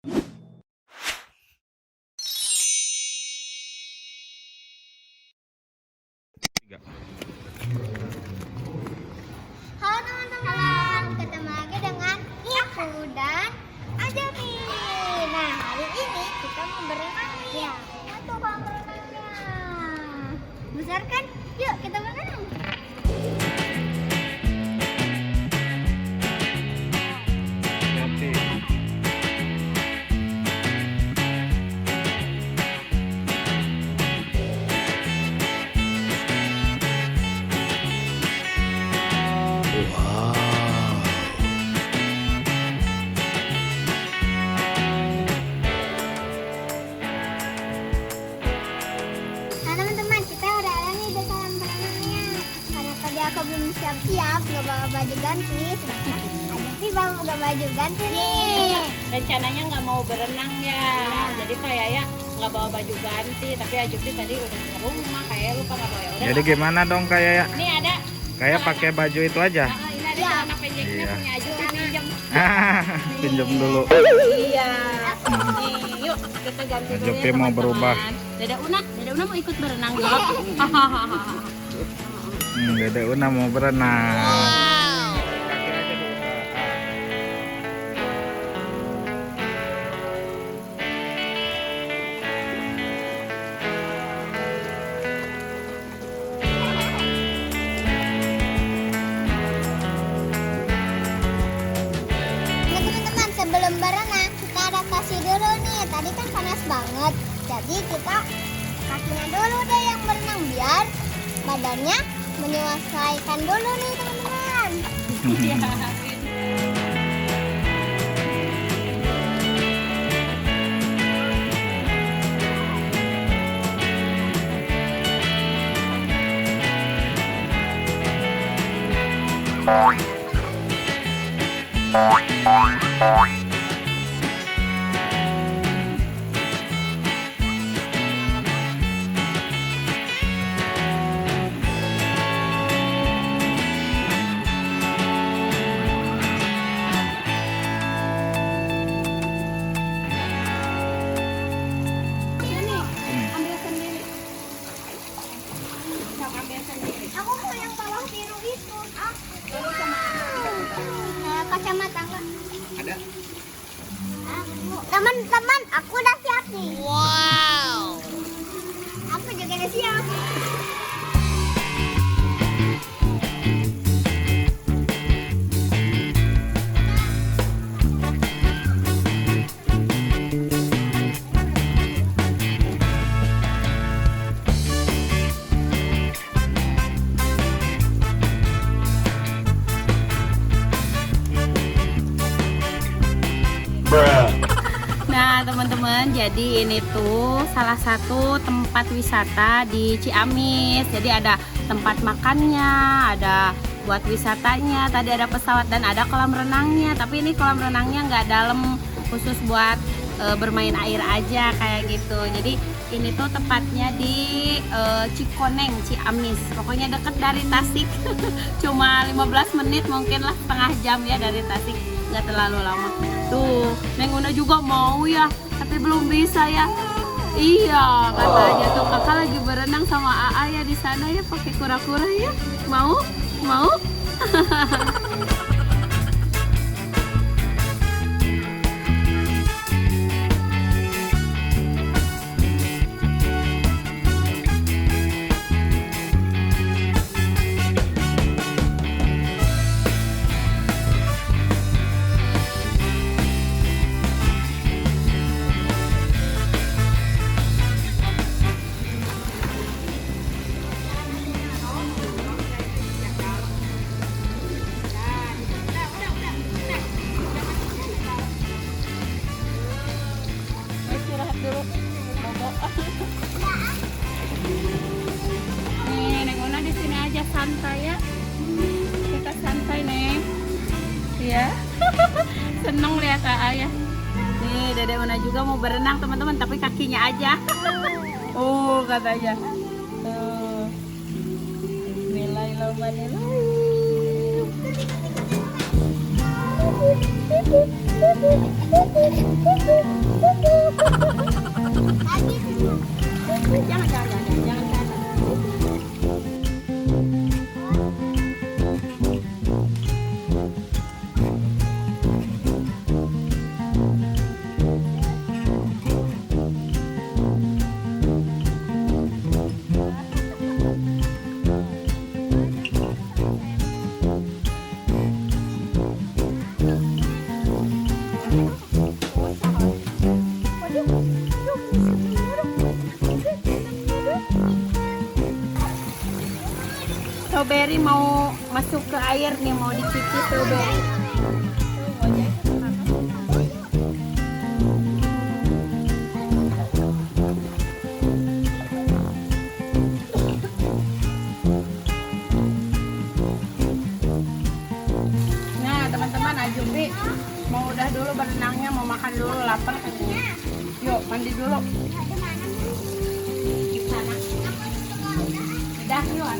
Halo teman-teman, ketemu lagi dengan aku dan Ajami. Nah, hari ini kita mau berenang nih. Tuh kolam renangnya besar kan? Yuk kita berenang. Aku belum siap-siap, nggak bawa baju ganti. Tapi bawa baju ganti nih. Rencananya nggak mau berenang ya. Jadi kayak ya nggak bawa baju ganti. Tapi Ajupti tadi udah ke rumah, kayak lupa nggak bawa. Udah, jadi gimana dong kayak ya? Ini ada. Kayak pakai baju itu aja. Ini ada celana pendeknya Iya. punya Ajupti pinjam. Pinjam dulu. Iya. Nih, yuk kita ganti dulu Ajupti ya, mau teman-teman. berubah. Dada Una mau ikut berenang dulu. Dede Una mau berenang. Nah teman-teman, sebelum berenang kita adaptasi dulu nih. Tadi kan panas banget, jadi kita kakinya dulu deh yang berenang biar badannya menyesuaikan dulu nih teman-teman. Aku mau yang bawah biru itu. Kacamata enggak? Ada. Teman-teman, aku udah siap nih. Wow. Aku juga udah siap. Nah teman-teman, jadi ini tuh salah satu tempat wisata di Ciamis. Jadi ada tempat makannya, ada buat wisatanya, tadi ada pesawat dan ada kolam renangnya. Tapi ini kolam renangnya nggak dalam, khusus buat bermain air aja kayak gitu. Jadi ini tuh tepatnya di Cikoneng, Ciamis. Pokoknya deket dari Tasik. Cuma 15 menit mungkin lah, setengah jam ya dari Tasik. Nggak terlalu lama. Tuh, Neng Una juga mau ya, tapi belum bisa ya. Iya, katanya tuh kakak lagi berenang sama AA ya di sana ya, pakai kura-kura ya. Mau? Mau? Nih, Neng Una di sini aja santai ya. Kita santai, Neng. Ya. Seneng lihat AA ya. Nih, Dede Una juga mau berenang, teman-teman, tapi kakinya aja. Oh, katanya. Tuh. Bismillahirrahmanirrahim. Jangan. Strawberry mau masuk ke air nih, mau dicicip strawberry. Nah teman-teman, Ajubi mau udah dulu berenangnya, mau makan dulu, lapar katanya. Yuk mandi dulu. Di sana. Udah yuk.